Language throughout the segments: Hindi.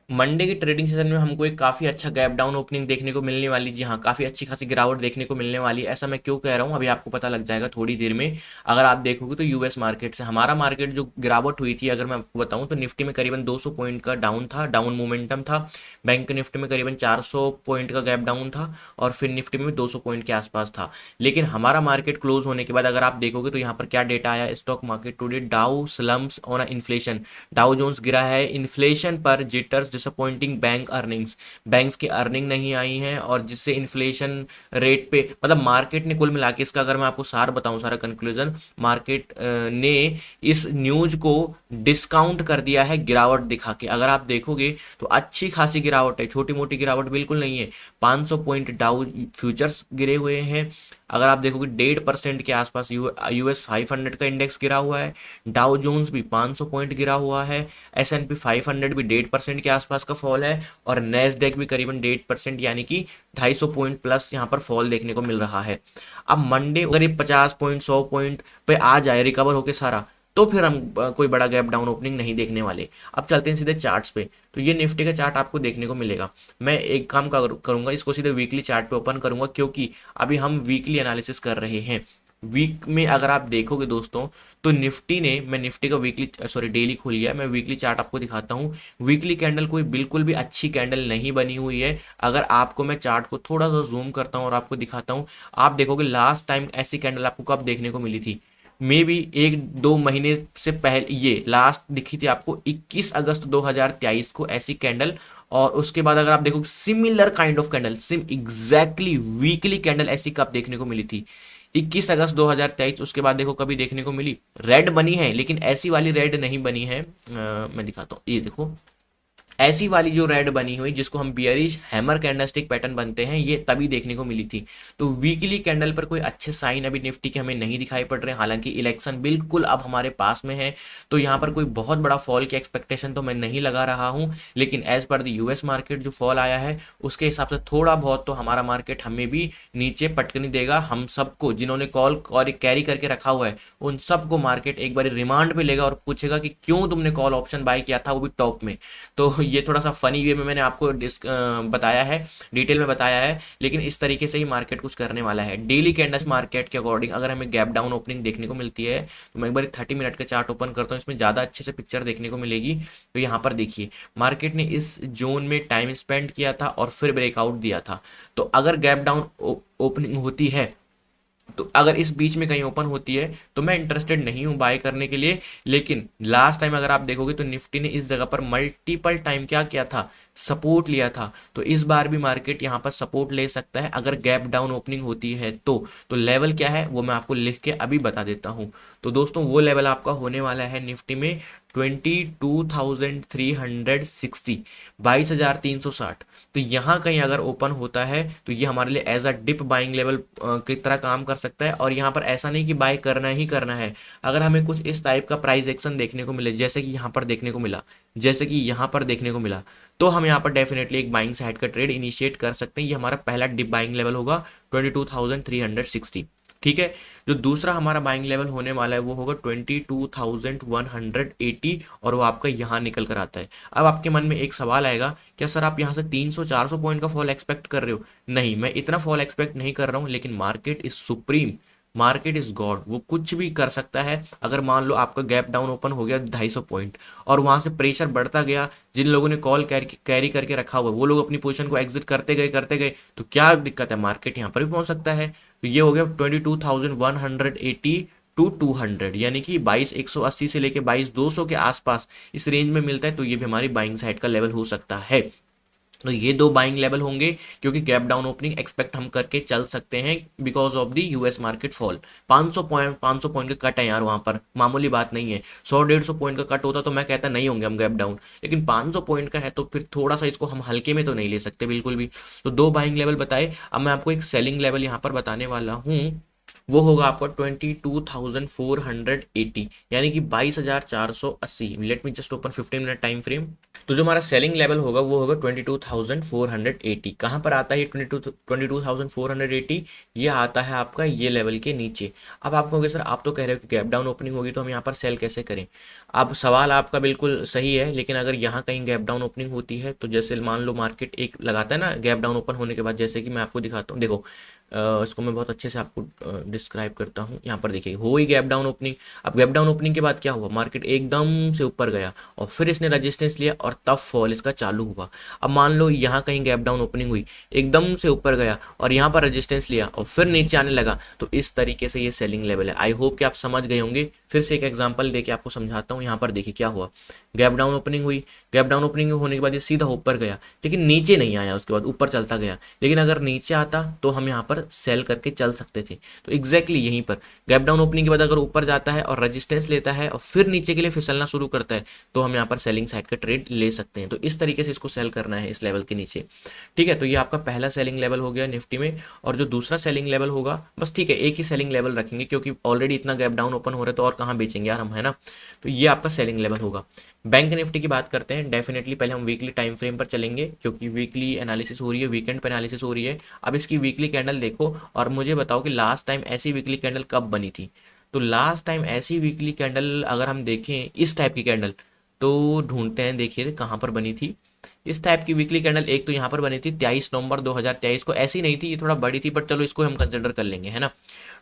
मंडे की ट्रेडिंग सेशन में हमको एक काफ़ी अच्छा गैप डाउन ओपनिंग देखने को मिलने वाली, जी हाँ, काफ़ी अच्छी खासी गिरावट देखने को मिलने वाली है। ऐसा मैं क्यों कह रहा हूँ अभी आपको पता लग जाएगा थोड़ी देर में। अगर आप देखोगे तो यूएस मार्केट से हमारा मार्केट जो गिरावट हुई थी, अगर मैं आपको बताऊँ तो निफ्टी में करीबन 200 पॉइंट का डाउन था, डाउन मोमेंटम था। बैंक निफ्टी में करीबन 400 पॉइंट का गैप डाउन था, और फिर निफ्टी में भी 200 पॉइंट के आसपास था। लेकिन हमारा मार्केट क्लोज होने के बाद अगर आप देखोगे तो यहाँ पर क्या डेटा आया, स्टॉक मार्केट टुडे डाउ स्लम्प्स ऑन इन्फ्लेशन। डाउ जोन्स गिरा है इन्फ्लेशन पर, jitters disappointing bank earnings, banks की अर्निंग नहीं आई है, और जिससे इन्फ्लेशन रेट पे, मतलब मार्केट ने कुल मिला के, इसका अगर मैं आपको सार बताऊं, सारा कंक्लूजन, मार्केट ने इस न्यूज को डिस्काउंट कर दिया है गिरावट दिखा के। अगर आप देखोगे तो अच्छी खासी गिरावट है, छोटी मोटी गिरावट बिल्कुल नहीं है। 500 पॉइंट डाउ फ्यूचर्स गिरे हुए हैं। अगर आप देखोगे 1.5% के आसपास यूएस 500 का इंडेक्स गिरा हुआ है। डाउ जोन्स भी 500 पॉइंट गिरा हुआ है। S&P 500 भी 1.5% के आसपास का फॉल है, और नेस्डेक भी करीबन 1.5%, यानी कि 250 पॉइंट प्लस यहाँ पर फॉल देखने को मिल रहा है। अब मंडे अगर ये 50 पॉइंट 100 पॉइंट पे आ जाए रिकवर होके सारा, तो फिर हम कोई बड़ा गैप डाउन ओपनिंग नहीं देखने वाले। अब चलते हैं सीधे चार्ट्स पे। तो ये निफ्टी का चार्ट आपको देखने को मिलेगा। मैं एक काम करूंगा, इसको सीधे वीकली चार्ट पे ओपन करूंगा, क्योंकि अभी हम वीकली एनालिसिस कर रहे हैं। वीक में अगर आप देखोगे दोस्तों, तो निफ्टी ने, मैं निफ्टी का वीकली, सॉरी, डेली खुल गया, मैं वीकली चार्ट आपको दिखाता हूँ। वीकली कैंडल कोई बिल्कुल भी अच्छी कैंडल नहीं बनी हुई है। अगर आपको मैं चार्ट को थोड़ा सा जूम करता हूँ और आपको दिखाता हूँ, आप देखोगे लास्ट टाइम ऐसी कैंडल आपको कब देखने को मिली थी, मे बी 1-2 महीने से पहले, ये लास्ट दिखी थी आपको 21 अगस्त 2023 को ऐसी कैंडल। और उसके बाद अगर आप देखो similar kind of candle, SIM exactly weekly candle ऐसी कब देखने को मिली थी, 21 अगस्त 2023। उसके बाद देखो कभी देखने को मिली, रेड बनी है, लेकिन ऐसी वाली रेड नहीं बनी है। मैं दिखाता हूँ, ये देखो, ऐसी वाली जो रेड बनी हुई जिसको हम बियरिश हैमर कैंडलस्टिक पैटर्न बनते हैं, ये तभी देखने को मिली थी। तो वीकली कैंडल पर कोई अच्छे साइन अभी निफ्टी के हमें नहीं दिखाई पड़ रहे, हालांकि इलेक्शन बिल्कुल अब हमारे पास में है। तो यहाँ पर कोई बहुत बड़ा फॉल की एक्सपेक्टेशन तो मैं नहीं लगा रहा हूँ, लेकिन as per the US market जो फॉल आया है उसके हिसाब से थोड़ा बहुत तो हमारा मार्केट हमें भी नीचे पटकनी देगा। हम सबको, जिन्होंने कॉल और कैरी करके रखा हुआ है, उन सबको मार्केट एक बार रिमांड पे लेगा और पूछेगा कि क्यों तुमने कॉल ऑप्शन बाय किया था, वो भी टॉप में। तो ये थोड़ा सा फनी वे में मैंने आपको बताया है, डिटेल में बताया है, लेकिन इस तरीके से ही मार्केट कुछ करने वाला है। डेली कैंडल्स मार्केट के अकॉर्डिंग अगर हमें गैप डाउन ओपनिंग देखने को मिलती है, तो मैं एक बार 30 मिनट का चार्ट ओपन करता हूँ, इसमें ज़्यादा अच्छे से पिक्चर देखने को मिलेगी। तो यहाँ पर देखिए, मार्केट ने इस जोन में टाइम स्पेंड किया था और फिर ब्रेकआउट दिया था। तो अगर गैप डाउन ओपनिंग होती है, तो अगर इस बीच में कहीं ओपन होती है, तो मैं इंटरेस्टेड नहीं हूं बाय करने के लिए। लेकिन लास्ट टाइम अगर आप देखोगे तो निफ्टी ने इस जगह पर मल्टीपल टाइम क्या किया था, सपोर्ट लिया था। तो इस बार भी मार्केट यहां पर सपोर्ट ले सकता है अगर गैप डाउन ओपनिंग होती है तो लेवल क्या है वो मैं आपको लिख के अभी बता देता हूं। तो दोस्तों वो लेवल आपका होने वाला है निफ्टी में 22,360, 22,360। तो यहाँ कहीं अगर ओपन होता है तो ये हमारे लिए as a dip buying level की तरह काम कर सकता है। और यहाँ पर ऐसा नहीं कि बाय करना ही करना है, अगर हमें कुछ इस टाइप का प्राइस एक्शन देखने को मिले, जैसे कि यहाँ पर देखने को मिला, जैसे कि यहाँ पर देखने को मिला, तो हम यहाँ पर डेफिनेटली एक बाइंग साइड का ट्रेड इनिशिएट कर सकते हैं। ये हमारा पहला डिप बाइंग लेवल होगा 22,360। ठीक है। जो दूसरा हमारा बाइंग लेवल होने वाला है वो होगा 22,180, और वो आपका यहाँ निकल कर आता है। अब आपके मन में एक सवाल आएगा, क्या सर आप यहाँ से 300-400 पॉइंट का फॉल एक्सपेक्ट कर रहे हो? नहीं, मैं इतना फॉल एक्सपेक्ट नहीं कर रहा हूँ, लेकिन market is supreme, market is God, वो कुछ भी कर सकता है। अगर मान लो आपका गैप डाउन ओपन हो गया 250 पॉइंट, और वहां से प्रेशर बढ़ता गया, जिन लोगों ने कॉल कैरी करके रखा हुआ वो लोग अपनी पोजीशन को एग्जिट करते गए, तो क्या दिक्कत है, मार्केट यहाँ पर भी पहुंच सकता है। तो ये हो गया 22,180 टू 200, यानी कि 22,180 से लेके 22,200 के आसपास इस रेंज में मिलता है। तो ये भी हमारी बाइंग साइड का लेवल हो सकता है। तो ये दो बाइंग लेवल होंगे, क्योंकि गैप डाउन ओपनिंग एक्सपेक्ट हम करके चल सकते हैं because of the US market fall. 500 point का कट है यार, वहां पर मामूली बात नहीं है। 100-150 पॉइंट का कट होता तो मैं कहता नहीं होंगे हम गैप डाउन, लेकिन 500 पॉइंट का है तो फिर थोड़ा सा इसको हम हल्के में तो नहीं ले सकते बिल्कुल भी। तो दो बाइंग लेवल बताए। अब मैं आपको एक सेलिंग लेवल यहाँ पर बताने वाला हूँ। वो होगा आपका 22,480, यानी कि 22,480। Let me just open 15 minute time frame. तो जो हमारा सेलिंग लेवल होगा वो होगा 22,480। कहाँ पर आता है 22,480? ये आता है आपका ये लेवल के नीचे। अब आप कहोगे सर आप तो कह रहे हो कि गैप डाउन ओपनिंग होगी तो हम यहाँ पर सेल कैसे करें? अब सवाल आपका बिल्कुल सही है, लेकिन अगर यहाँ कहीं गैप डाउन ओपनिंग होती है तो जैसे मान लो मार्केट एक लगाता है ना गैप डाउन ओपन होने के बाद, जैसे कि मैं आपको दिखाता हूँ, देखो इसको मैं बहुत अच्छे से आपको डिस्क्राइब करता हूँ। यहाँ पर देखिए हो ही गैप डाउन ओपनिंग। अब गैप डाउन ओपनिंग के बाद क्या हुआ, मार्केट एकदम से ऊपर गया और फिर इसने रजिस्टेंस लिया और तब फॉल इसका चालू हुआ। अब मान लो यहाँ कहीं गैप डाउन ओपनिंग हुई, एकदम से ऊपर गया और यहाँ पर रजिस्टेंस लिया और फिर नीचे आने लगा, तो इस तरीके से ये सेलिंग लेवल है। आई होप कि आप समझ गए होंगे। फिर से एक एग्जांपल देके आपको समझाता हूँ। यहाँ पर देखिए क्या हुआ, गैप डाउन ओपनिंग हुई, गैप डाउन ओपनिंग होने के बाद ये सीधा ऊपर गया, लेकिन नीचे नहीं आया, उसके बाद ऊपर चलता गया। लेकिन अगर नीचे आता तो हम यहाँ पर सेल करके चल सकते थे। तो एग्जैक्टली यहीं पर गैप डाउन ओपनिंग के बाद अगर ऊपर जाता है और रजिस्टेंस लेता है और फिर नीचे के लिए फिसलना शुरू करता है, तो हम यहाँ पर सेलिंग साइड का ट्रेड ले सकते हैं। तो इस तरीके से इसको सेल करना है इस लेवल के नीचे। ठीक है, तो ये आपका पहला सेलिंग लेवल हो गया निफ्टी में। और जो दूसरा सेलिंग लेवल होगा, बस ठीक है एक ही सेलिंग लेवल रखेंगे क्योंकि ऑलरेडी इतना गैप डाउन ओपन हो रहा है तो और कहाँ बेचेंगे यार हम, है ना। तो ये आपका सेलिंग लेवल होगा। बैंक निफ्टी की बात करते हैं। डेफिनेटली पहले हम वीकली टाइम फ्रेम पर चलेंगे क्योंकि वीकली एनालिसिस हो रही है, वीकेंड पर एनालिसिस हो रही है। अब इसकी वीकली कैंडल देखो और मुझे बताओ कि लास्ट टाइम ऐसी वीकली कैंडल कब बनी थी। तो लास्ट टाइम ऐसी वीकली कैंडल अगर हम देखें इस टाइप की कैंडल, तो ढूंढते हैं, देखिए कहाँ पर बनी थी इस टाइप की वीकली कैंडल। एक तो यहाँ पर बनी थी 23 नवंबर 2023 को, ऐसी नहीं थी, ये थोड़ा बड़ी थी, बट चलो इसको हम कंसिडर कर लेंगे, है ना।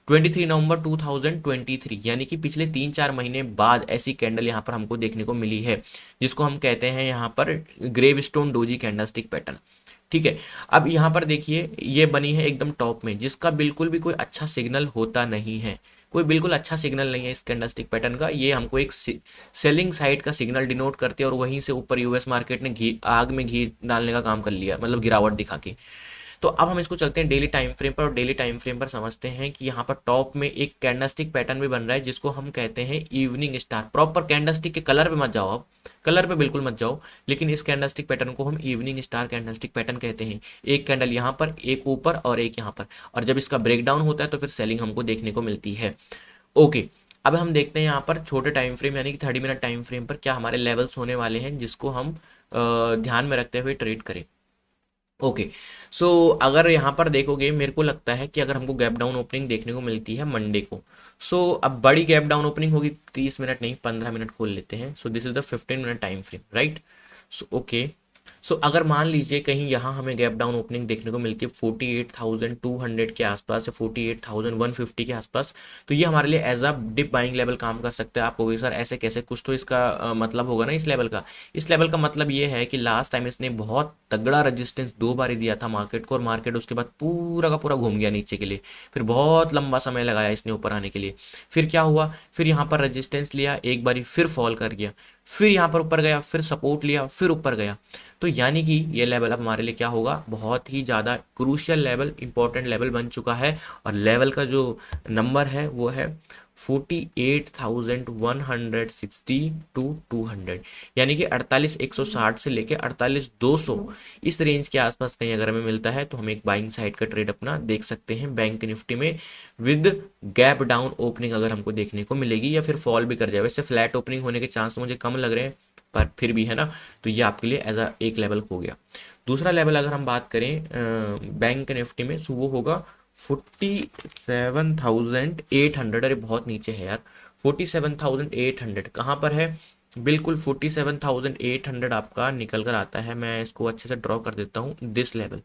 23 नवंबर 2023, यानी कि पिछले 3-4 महीने बाद ऐसी कैंडल यहाँ पर हमको देखने को मिली है, जिसको हम कहते हैं यहाँ पर gravestone doji candlestick pattern. ठीक है, अब यहाँ पर देखिए ये बनी है एकदम टॉप में, जिसका बिल्कुल भी कोई अच्छा सिग्नल होता नहीं है, कोई बिल्कुल अच्छा सिग्नल नहीं है इस कैंडलस्टिक पैटर्न का। ये हमको एक सेलिंग साइड का सिग्नल डिनोट करते हैं और वहीं से ऊपर यूएस मार्केट ने घी आग में घी डालने का काम कर लिया, मतलब गिरावट दिखा के। तो अब हम इसको चलते हैं डेली टाइम फ्रेम पर, और डेली टाइम फ्रेम पर समझते हैं कि यहाँ पर टॉप में एक कैंडलस्टिक पैटर्न भी बन रहा है जिसको हम कहते हैं इवनिंग स्टार। प्रॉपर कैंडलस्टिक के कलर पे मत जाओ, आप कलर पे बिल्कुल मत जाओ, लेकिन इस कैंडलस्टिक पैटर्न को हम इवनिंग स्टार कैंडलस्टिक पैटर्न कहते हैं। एक कैंडल यहाँ पर, एक ऊपर और एक यहाँ पर, और जब इसका ब्रेकडाउन होता है तो फिर सेलिंग हमको देखने को मिलती है। ओके, अब हम देखते हैं यहाँ पर छोटे टाइम फ्रेम यानी कि 30 मिनट टाइम फ्रेम पर क्या हमारे लेवल्स होने वाले हैं जिसको हम ध्यान में रखते हुए ट्रेड करें। ओके, सो अगर यहाँ पर देखोगे मेरे को लगता है कि अगर हमको गैप डाउन ओपनिंग देखने को मिलती है मंडे को, सो अब बड़ी गैप डाउन ओपनिंग होगी, 30 मिनट नहीं 15 मिनट खोल लेते हैं। So this is the 15 minute time frame, right. So okay, so अगर मान लीजिए कहीं यहाँ हमें गैप डाउन ओपनिंग देखने को मिलती है 48,200 के आसपास या 48,150 के आसपास, तो ये हमारे लिए as a dip buying level काम कर सकता है। आप कहोगे सर ऐसे कैसे, कुछ तो इसका मतलब होगा ना इस लेवल का। इस लेवल का मतलब ये है कि लास्ट टाइम इसने बहुत तगड़ा रेजिस्टेंस 2 बार ही दिया था मार्केट को, और मार्केट उसके बाद पूरा का पूरा घूम गया नीचे के लिए, फिर बहुत लंबा समय लगाया इसने ऊपर आने के लिए। फिर क्या हुआ, फिर यहाँ पर रेजिस्टेंस लिया एक बारी, फिर फॉल कर गया, फिर यहाँ पर ऊपर गया, फिर सपोर्ट लिया, फिर ऊपर गया। तो यानी कि ये लेवल अब हमारे लिए क्या होगा, बहुत ही ज़्यादा क्रूशियल लेवल, इंपॉर्टेंट लेवल बन चुका है। और लेवल का जो नंबर है वो है 48,160 टू 200, यानी कि 48,160 से लेके 48,200 इस रेंज के आसपास कहीं अगर हमें मिलता है तो हम एक बाइंग साइड का ट्रेड अपना देख सकते हैं बैंक निफ्टी में, विद गैप डाउन ओपनिंग अगर हमको देखने को मिलेगी, या फिर फॉल भी कर जाए। वैसे फ्लैट ओपनिंग होने के चांस मुझे कम लग रहे हैं, पर फिर भी है ना। तो ये आपके लिए एज अ एक लेवल हो गया। दूसरा लेवल अगर हम बात करें बैंक निफ्टी में, सो वो होगा 47,800। अरे बहुत नीचे है यार, 47,800 कहाँ पर है, बिल्कुल 47,800 आपका निकल कर आता है। मैं इसको अच्छे से ड्रॉ कर देता हूँ, दिस लेवल।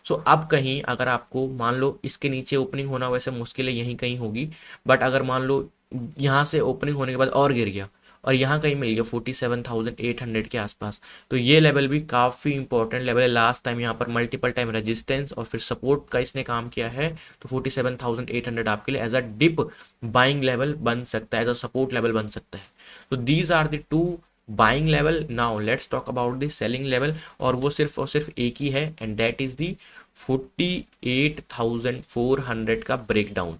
सो अब कहीं अगर आपको मान लो इसके नीचे ओपनिंग होना वैसे मुश्किल है, यहीं कहीं होगी, बट अगर मान लो यहाँ से ओपनिंग होने के बाद और गिर गया और यहाँ कहीं मिल गया 47,800 के आसपास, तो ये लेवल भी काफ़ी इंपॉर्टेंट लेवल है। लास्ट टाइम यहाँ पर मल्टीपल टाइम रेजिस्टेंस और फिर सपोर्ट का इसने काम किया है, तो 47,800 आपके लिए as a dip buying level बन सकता है, एज अ सपोर्ट लेवल बन सकता है। तो these are the two buying level. Now let's talk about the selling level, और वो सिर्फ और सिर्फ एक ही है, एंड दैट इज द 48,400 का ब्रेकडाउन।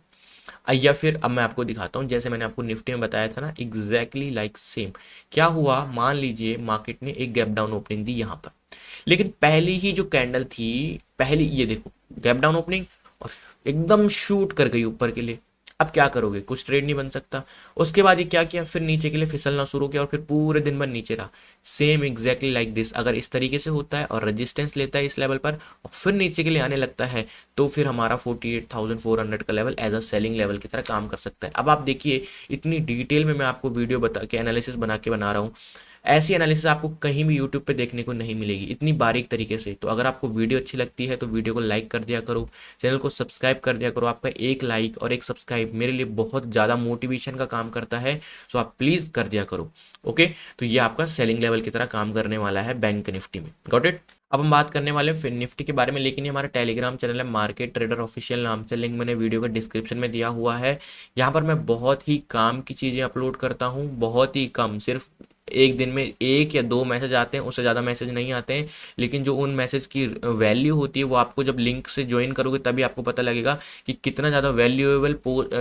या फिर अब मैं आपको दिखाता हूँ, जैसे मैंने आपको निफ्टी में बताया था ना, एग्जैक्टली लाइक सेम। क्या हुआ, मान लीजिए मार्केट ने एक गैप डाउन ओपनिंग दी यहाँ पर, लेकिन पहली ही जो कैंडल थी, पहली ये देखो गैप डाउन ओपनिंग और एकदम शूट कर गई ऊपर के लिए, अब क्या करोगे, कुछ ट्रेड नहीं बन सकता। उसके बाद ये क्या किया, फिर नीचे के लिए फिसलना शुरू किया और फिर पूरे दिन भर नीचे रहा। सेम एग्जैक्टली लाइक दिस, अगर इस तरीके से होता है और रेजिस्टेंस लेता है इस लेवल पर और फिर नीचे के लिए आने लगता है, तो फिर हमारा 48,400 का level as a selling level की तरह काम कर सकता है। अब आप देखिए, इतनी डिटेल में मैं आपको वीडियो बता के एनालिसिस बना के बना रहा हूँ। ऐसी एनालिसिस आपको कहीं भी यूट्यूब पे देखने को नहीं मिलेगी इतनी बारीक तरीके से। तो अगर आपको वीडियो अच्छी लगती है तो वीडियो को लाइक कर दिया करो, चैनल को सब्सक्राइब कर दिया करो। आपका एक लाइक और एक सब्सक्राइब मेरे लिए बहुत ज़्यादा मोटिवेशन का काम करता है, सो आप प्लीज़ कर दिया करो। ओके, तो ये आपका सेलिंग लेवल की तरह काम करने वाला है बैंक निफ्टी में। Got it. अब हम बात करने वाले हैं फिन निफ्टी के बारे में, लेकिन ये हमारा टेलीग्राम चैनल है मार्केट ट्रेडर ऑफिशियल नाम से, लिंक मैंने वीडियो के डिस्क्रिप्शन में दिया हुआ है। यहाँ पर मैं बहुत ही काम की चीज़ें अपलोड करता हूँ, बहुत ही कम, सिर्फ एक दिन में 1 या 2 मैसेज आते हैं, उससे ज़्यादा मैसेज नहीं आते हैं। लेकिन जो उन मैसेज की वैल्यू होती है वो आपको जब लिंक से ज्वाइन करोगे तभी आपको पता लगेगा कि कितना ज़्यादा वैल्यूएबल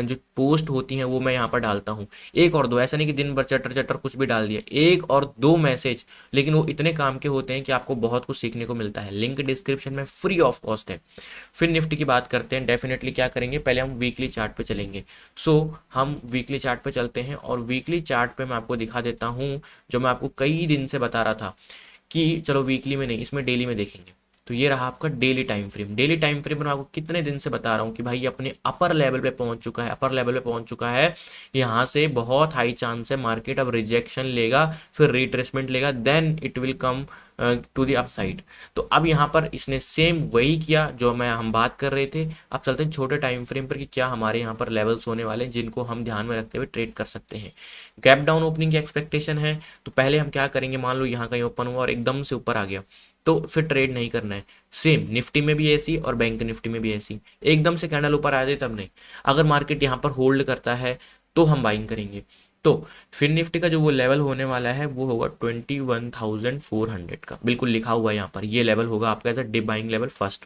जो पोस्ट होती हैं वो मैं यहाँ पर डालता हूँ। 1 और 2, ऐसा नहीं कि दिन भर चटर चटर कुछ भी डाल दिया, 1 और 2 मैसेज, लेकिन वो इतने काम के होते हैं कि आपको बहुत कुछ सीखने को मिलता है। लिंक डिस्क्रिप्शन में फ्री ऑफ कॉस्ट है। फिर निफ्टी की बात करते हैं। डेफिनेटली क्या करेंगे, पहले हम वीकली चार्ट पे चलेंगे। हम वीकली चार्ट पे चलते हैं और वीकली चार्ट पे मैं आपको दिखा देता हूँ जो मैं आपको कई दिन से बता रहा था कि चलो वीकली में नहीं, इसमें डेली में देखेंगे। तो ये रहा आपका daily time frame. Daily time frame में मैं आपको कितने दिन से बता रहा हूँ कि भाई अपने अपर लेवल पे पहुंच चुका है, अपर लेवल पे पहुंच चुका है। यहाँ से बहुत हाई चांस है मार्केट अब रिजेक्शन लेगा, फिर रिट्रेसमेंट लेगा, then it will come to the upside. तो अब यहाँ पर इसने सेम वही किया जो हम बात कर रहे थे। अब चलते हैं छोटे टाइम फ्रेम पर कि क्या हमारे यहाँ पर लेवल्स होने वाले हैं जिनको हम ध्यान में रखते हुए ट्रेड कर सकते हैं। गैप डाउन ओपनिंग की एक्सपेक्टेशन है, तो पहले हम क्या करेंगे, मान लो यहाँ कहीं ओपन हुआ और एकदम से ऊपर आ गया तो फिर ट्रेड नहीं करना है। सेम निफ्टी में भी ऐसी और बैंक निफ्टी में भी ऐसी, एकदम से कैंडल ऊपर आ जाए तब नहीं। अगर मार्केट यहाँ पर होल्ड करता है तो हम बाइंग करेंगे। तो फिर निफ्टी का जो वो लेवल होने वाला है वो होगा 21,400 का, बिल्कुल लिखा हुआ है यहाँ पर। ये लेवल होगा आपका as a dip buying level first.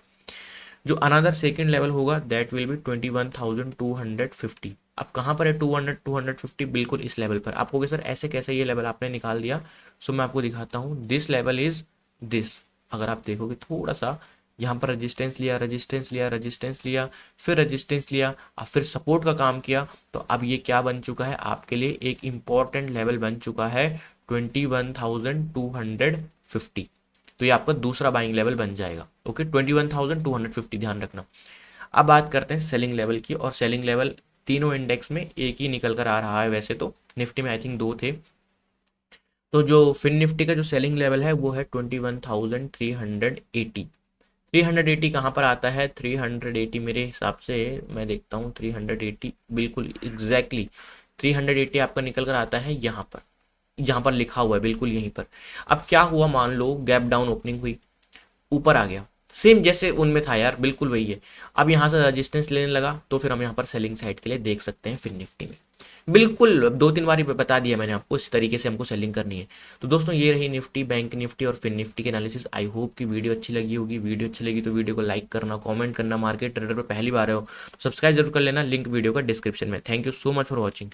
जो अनदर सेकंड लेवल होगा दैट विल बी 21,250। अब कहाँ पर है 250, बिल्कुल इस लेवल पर। आपको सर ऐसे कैसे ये लेवल आपने निकाल दिया, सो मैं आपको दिखाता हूँ। This level is this. अगर आप देखोगे थोड़ा सा, यहाँ पर रेजिस्टेंस लिया, रेजिस्टेंस लिया, रेजिस्टेंस लिया, फिर रेजिस्टेंस लिया, और फिर सपोर्ट का काम किया, तो अब ये क्या बन चुका है आपके लिए, एक इंपॉर्टेंट लेवल बन चुका है 21,250। तो ये आपका दूसरा बाइंग लेवल बन जाएगा। ओके, 21,250 ध्यान रखना। अब बात करते हैं सेलिंग लेवल की, और सेलिंग लेवल तीनों इंडेक्स में एक ही निकल कर आ रहा है। वैसे तो निफ्टी में आई थिंक 2 थे। तो जो फिन निफ्टी का जो सेलिंग लेवल है वो है 21,380। 380 कहाँ पर आता है, 380 मेरे हिसाब से मैं देखता हूँ, 380 बिल्कुल एग्जैक्टली 380 आपका निकल कर आता है यहाँ पर, जहाँ पर लिखा हुआ है बिल्कुल यहीं पर। अब क्या हुआ, मान लो गैप डाउन ओपनिंग हुई, ऊपर आ गया, सेम जैसे उनमें था यार, बिल्कुल वही है। अब यहाँ से रेजिस्टेंस लेने लगा तो फिर हम यहाँ पर सेलिंग साइड के लिए देख सकते हैं फिर निफ्टी में। बिल्कुल 2-3 बार बता दिया मैंने आपको, इस तरीके से हमको सेलिंग करनी है। तो दोस्तों ये रही निफ्टी, बैंक निफ्टी और फिर निफ्टी के एनालिसिस। आई होप कि वीडियो अच्छी लगी होगी। वीडियो अच्छी लगी तो वीडियो को लाइक करना, कमेंट करना। मार्केट ट्रेडर पर पहली बार हो तो सब्सक्राइब जरूर कर लेना, लिंक वीडियो का डिस्क्रिप्शन में। Thank you so much for watching.